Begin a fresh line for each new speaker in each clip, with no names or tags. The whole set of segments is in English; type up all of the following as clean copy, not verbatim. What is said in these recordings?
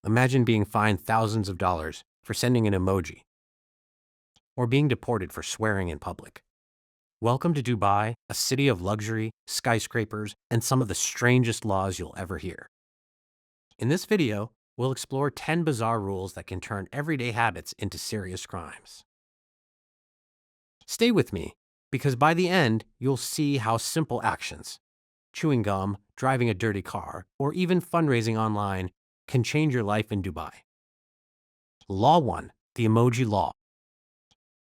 Imagine being fined thousands of dollars for sending an emoji, or being deported for swearing in public. Welcome to Dubai, a city of luxury, skyscrapers, and some of the strangest laws you'll ever hear. In this video, we'll explore 10 bizarre rules that can turn everyday habits into serious crimes. Stay with me, because by the end, you'll see how simple actions, chewing gum, driving a dirty car, or even fundraising online, can change your life in Dubai. Law 1. The Emoji Law.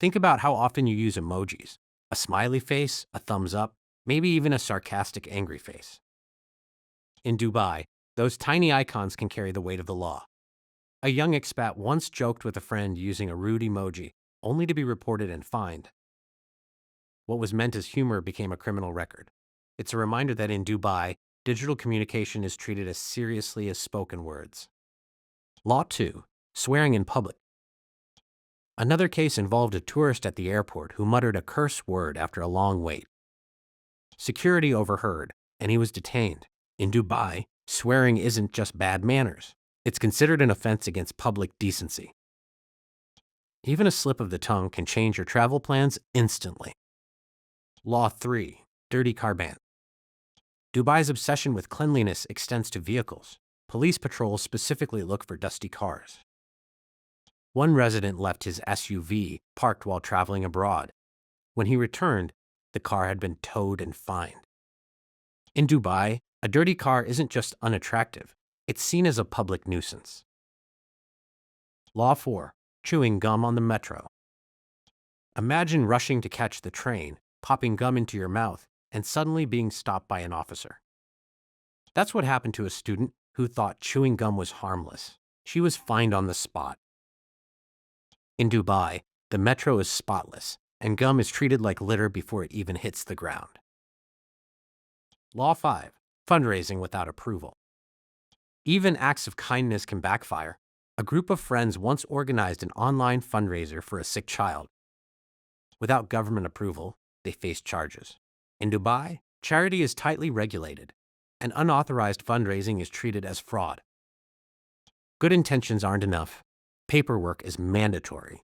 Think about how often you use emojis. A smiley face, a thumbs up, maybe even a sarcastic, angry face. In Dubai, those tiny icons can carry the weight of the law. A young expat once joked with a friend using a rude emoji, only to be reported and fined. What was meant as humor became a criminal record. It's a reminder that in Dubai, digital communication is treated as seriously as spoken words. Law 2. Swearing in public. Another case involved a tourist at the airport who muttered a curse word after a long wait. Security overheard, and he was detained. In Dubai, swearing isn't just bad manners. It's considered an offense against public decency. Even a slip of the tongue can change your travel plans instantly. Law 3. Dirty car ban. Dubai's obsession with cleanliness extends to vehicles. Police patrols specifically look for dusty cars. One resident left his SUV parked while traveling abroad. When he returned, the car had been towed and fined. In Dubai, a dirty car isn't just unattractive, it's seen as a public nuisance. Law 4. Chewing gum on the metro. Imagine rushing to catch the train, popping gum into your mouth, and suddenly being stopped by an officer. That's what happened to a student who thought chewing gum was harmless. She was fined on the spot. In Dubai, the metro is spotless, and gum is treated like litter before it even hits the ground. Law 5. Fundraising without approval. Even acts of kindness can backfire. A group of friends once organized an online fundraiser for a sick child. Without government approval, they faced charges. In Dubai, charity is tightly regulated, and unauthorized fundraising is treated as fraud. Good intentions aren't enough. Paperwork is mandatory.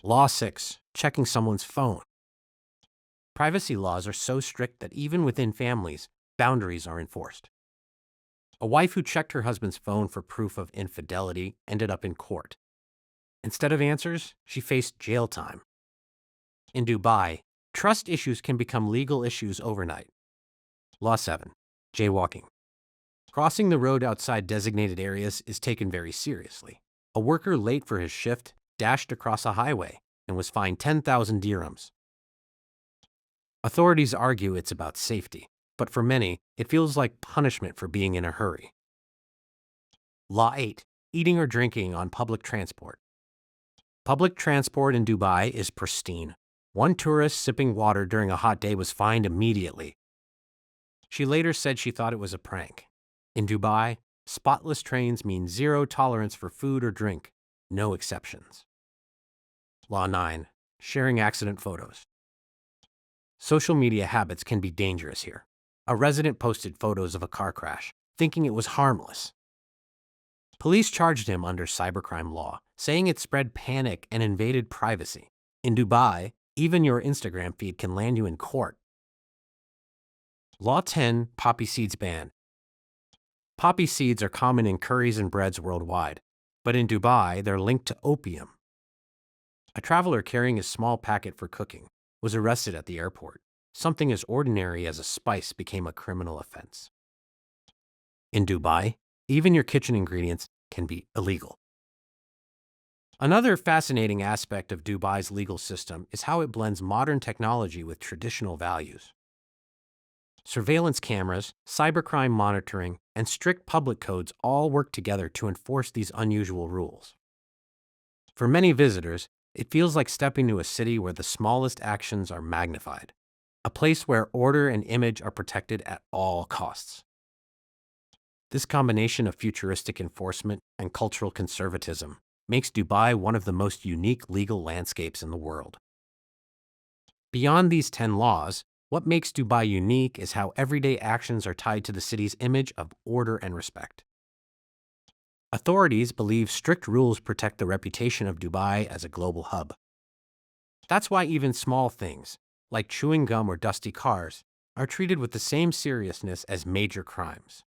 Law 6. Checking someone's phone. Privacy laws are so strict that even within families, boundaries are enforced. A wife who checked her husband's phone for proof of infidelity ended up in court. Instead of answers, she faced jail time. In Dubai, trust issues can become legal issues overnight. Law 7. Jaywalking. Crossing the road outside designated areas is taken very seriously. A worker late for his shift dashed across a highway and was fined 10,000 dirhams. Authorities argue it's about safety, but for many, it feels like punishment for being in a hurry. Law 8. Eating or drinking on public transport. Public transport in Dubai is pristine. One tourist sipping water during a hot day was fined immediately. She later said she thought it was a prank. In Dubai, spotless trains mean zero tolerance for food or drink, no exceptions. Law 9. Sharing accident photos. Social media habits can be dangerous here. A resident posted photos of a car crash, thinking it was harmless. Police charged him under cybercrime law, saying it spread panic and invaded privacy. In Dubai, even your Instagram feed can land you in court. Law 10. Poppy seeds ban. Poppy seeds are common in curries and breads worldwide, but in Dubai, they're linked to opium. A traveler carrying a small packet for cooking was arrested at the airport. Something as ordinary as a spice became a criminal offense. In Dubai, even your kitchen ingredients can be illegal. Another fascinating aspect of Dubai's legal system is how it blends modern technology with traditional values. Surveillance cameras, cybercrime monitoring, and strict public codes all work together to enforce these unusual rules. For many visitors, it feels like stepping to a city where the smallest actions are magnified, a place where order and image are protected at all costs. This combination of futuristic enforcement and cultural conservatism makes Dubai one of the most unique legal landscapes in the world. Beyond these 10 laws, what makes Dubai unique is how everyday actions are tied to the city's image of order and respect. Authorities believe strict rules protect the reputation of Dubai as a global hub. That's why even small things, like chewing gum or dusty cars, are treated with the same seriousness as major crimes.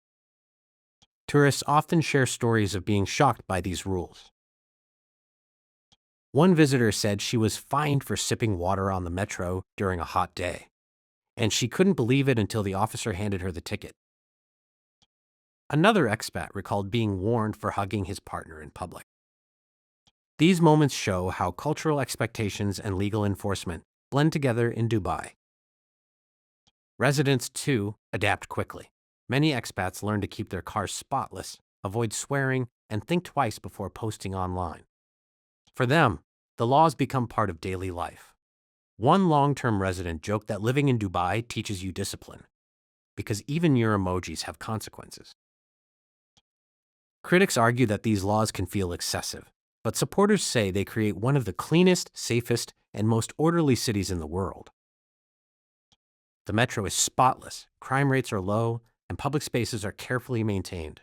Tourists often share stories of being shocked by these rules. One visitor said she was fined for sipping water on the metro during a hot day, and she couldn't believe it until the officer handed her the ticket. Another expat recalled being warned for hugging his partner in public. These moments show how cultural expectations and legal enforcement blend together in Dubai. Residents, too, adapt quickly. Many expats learn to keep their cars spotless, avoid swearing, and think twice before posting online. For them, the laws become part of daily life. One long-term resident joked that living in Dubai teaches you discipline, because even your emojis have consequences. Critics argue that these laws can feel excessive, but supporters say they create one of the cleanest, safest, and most orderly cities in the world. The metro is spotless, crime rates are low, and public spaces are carefully maintained.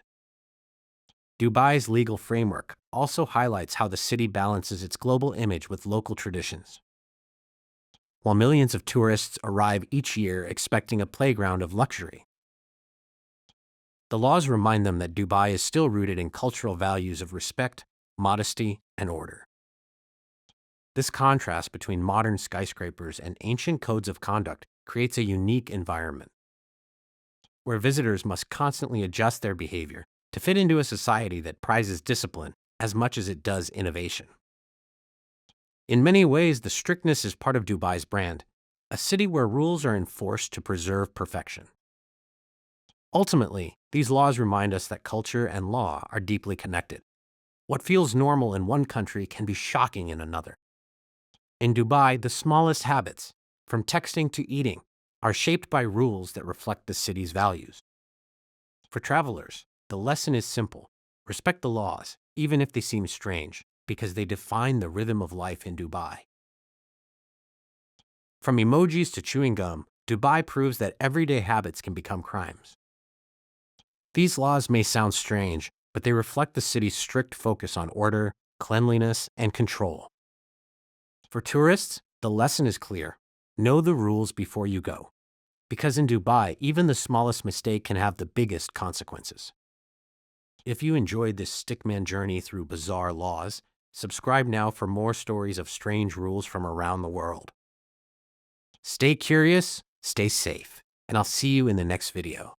Dubai's legal framework also highlights how the city balances its global image with local traditions. While millions of tourists arrive each year expecting a playground of luxury, the laws remind them that Dubai is still rooted in cultural values of respect, modesty, and order. This contrast between modern skyscrapers and ancient codes of conduct creates a unique environment, where visitors must constantly adjust their behavior to fit into a society that prizes discipline as much as it does innovation. In many ways, the strictness is part of Dubai's brand, a city where rules are enforced to preserve perfection. Ultimately, these laws remind us that culture and law are deeply connected. What feels normal in one country can be shocking in another. In Dubai, the smallest habits, from texting to eating, are shaped by rules that reflect the city's values. For travelers, the lesson is simple: respect the laws, even if they seem strange, because they define the rhythm of life in Dubai. From emojis to chewing gum, Dubai proves that everyday habits can become crimes. These laws may sound strange, but they reflect the city's strict focus on order, cleanliness, and control. For tourists, the lesson is clear: know the rules before you go, because in Dubai, even the smallest mistake can have the biggest consequences. If you enjoyed this stickman journey through bizarre laws, subscribe now for more stories of strange rules from around the world. Stay curious, stay safe, and I'll see you in the next video.